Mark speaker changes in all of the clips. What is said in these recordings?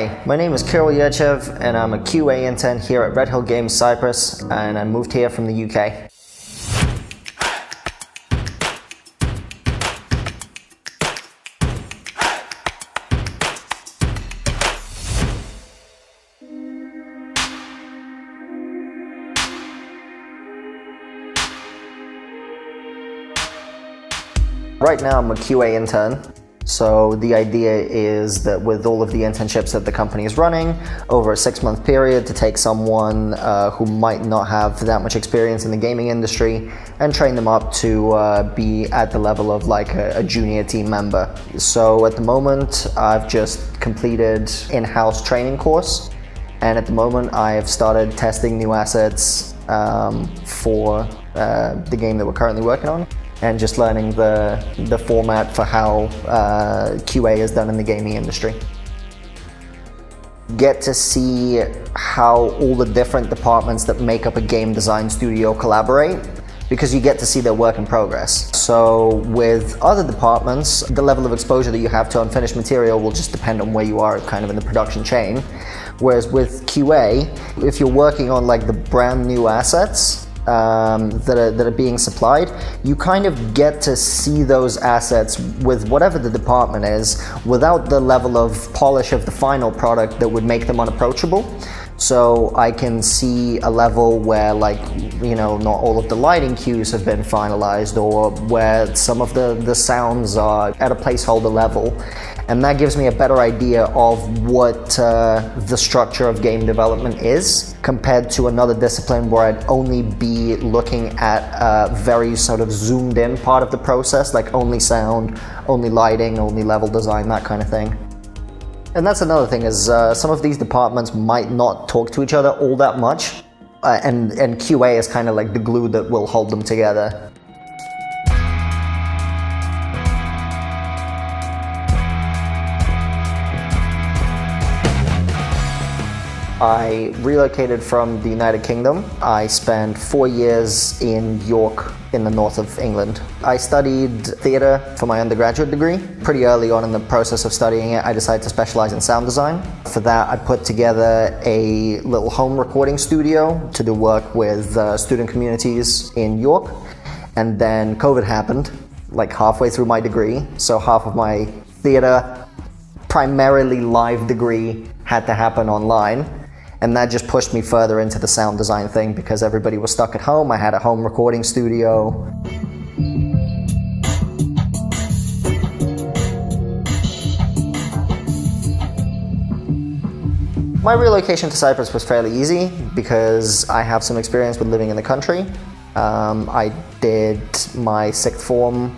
Speaker 1: Hi, my name is Kirill and I'm a QA intern here at Redhill Games, Cyprus, and I moved here from the UK. Right now I'm a QA intern, so the idea is that with all of the internships that the company is running over a 6-month period to take someone who might not have that much experience in the gaming industry and train them up to be at the level of like a junior team member. So at the moment I've just completed in-house training course, and at the moment I've started testing new assets for the game that we're currently working on, and just learning the format for how QA is done in the gaming industry. Get to see how all the different departments that make up a game design studio collaborate, because you get to see their work in progress. So with other departments, the level of exposure that you have to unfinished material will just depend on where you are kind of in the production chain. Whereas with QA, if you're working on like the brand new assets that are being supplied, you kind of get to see those assets with whatever the department is without the level of polish of the final product that would make them unapproachable. So I can see a level where, like, you know, not all of the lighting cues have been finalized, or where some of the sounds are at a placeholder level. And that gives me a better idea of what the structure of game development is, compared to another discipline where I'd only be looking at a very sort of zoomed in part of the process, like only sound, only lighting, only level design, that kind of thing. And that's another thing, is some of these departments might not talk to each other all that much, and QA is kind of like the glue that will hold them together. I relocated from the United Kingdom. I spent 4 years in York in the north of England. I studied theatre for my undergraduate degree. Pretty early on in the process of studying it, I decided to specialize in sound design. For that, I put together a little home recording studio to do work with student communities in York. And then COVID happened, like halfway through my degree. So half of my theatre, primarily live degree, had to happen online. And that just pushed me further into the sound design thing, because everybody was stuck at home. I had a home recording studio. My relocation to Cyprus was fairly easy because I have some experience with living in the country. I did my 6th form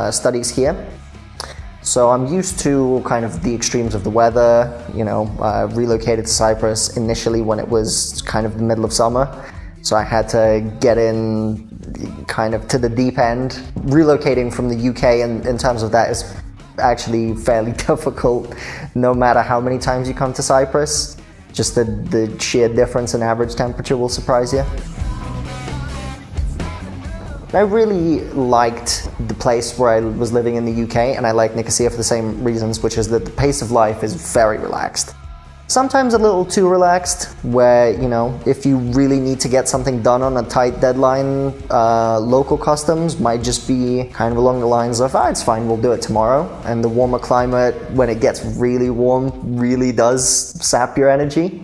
Speaker 1: studies here. So I'm used to kind of the extremes of the weather. You know, relocated to Cyprus initially when it was kind of the middle of summer. So I had to get in kind of to the deep end. Relocating from the UK in terms of that is actually fairly difficult, no matter how many times you come to Cyprus. Just the sheer difference in average temperature will surprise you. I really liked the place where I was living in the UK, and I like Nicosia for the same reasons, which is that the pace of life is very relaxed. Sometimes a little too relaxed, where, you know, if you really need to get something done on a tight deadline, local customs might just be kind of along the lines of, it's fine, we'll do it tomorrow. And the warmer climate, when it gets really warm, really does sap your energy.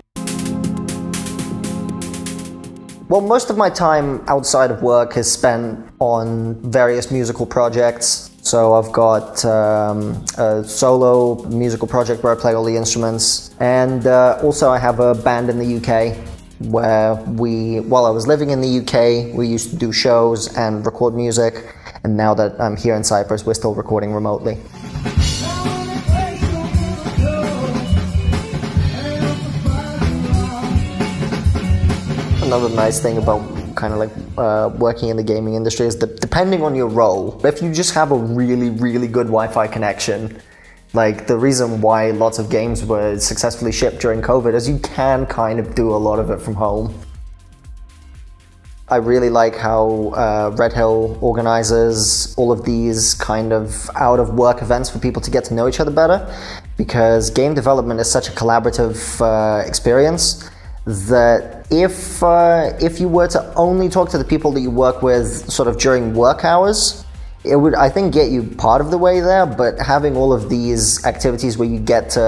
Speaker 1: Well, most of my time outside of work is spent on various musical projects. So I've got a solo musical project where I play all the instruments. And also I have a band in the UK where while I was living in the UK, we used to do shows and record music. And now that I'm here in Cyprus, we're still recording remotely. Another nice thing about kind of like working in the gaming industry is that depending on your role, if you just have a really good Wi-Fi connection, like the reason why lots of games were successfully shipped during COVID is you can kind of do a lot of it from home. I really like how Redhill organizes all of these kind of out-of-work events for people to get to know each other better, because game development is such a collaborative experience that if you were to only talk to the people that you work with sort of during work hours, it would, I think, get you part of the way there, but having all of these activities where you get to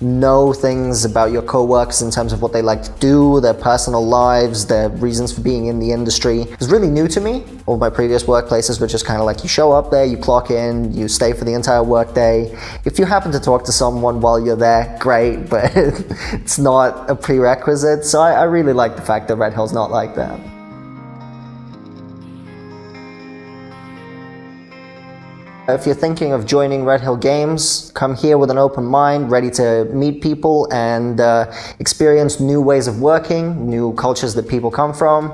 Speaker 1: know things about your co-workers in terms of what they like to do, their personal lives, their reasons for being in the industry, is really new to me. All of my previous workplaces were just kind of like, you show up there, you clock in, you stay for the entire workday. If you happen to talk to someone while you're there, great, but it's not a prerequisite. So I really like the fact that Redhill's not like that. If you're thinking of joining Redhill Games, come here with an open mind, ready to meet people and experience new ways of working, new cultures that people come from.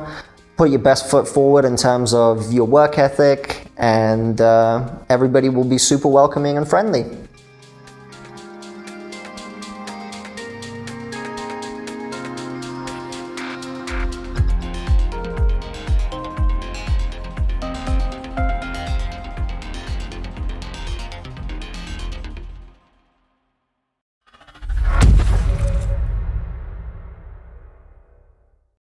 Speaker 1: Put your best foot forward in terms of your work ethic, and everybody will be super welcoming and friendly.